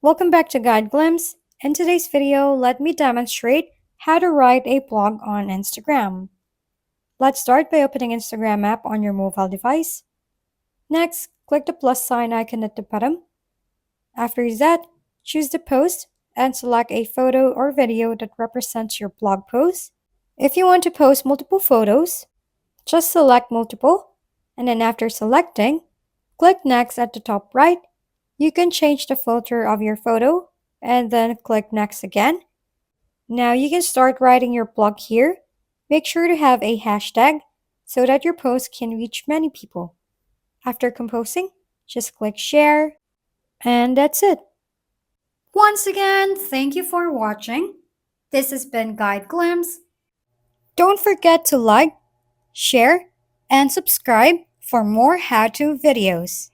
Welcome back to Guide Glimpse. In today's video, let me demonstrate how to write a blog on Instagram. Let's start by opening Instagram app on your mobile device. Next, click the plus sign icon at the bottom. After that, choose the post and select a photo or video that represents your blog post. If you want to post multiple photos, just select multiple, and then after selecting, click next at the top right. You can change the filter of your photo and then click next again. Now you can start writing your blog here. Make sure to have a hashtag so that your post can reach many people. After composing, just click share, and that's it. Once again, thank you for watching. This has been Guide Glimpse. Don't forget to like, share, and subscribe for more how-to videos.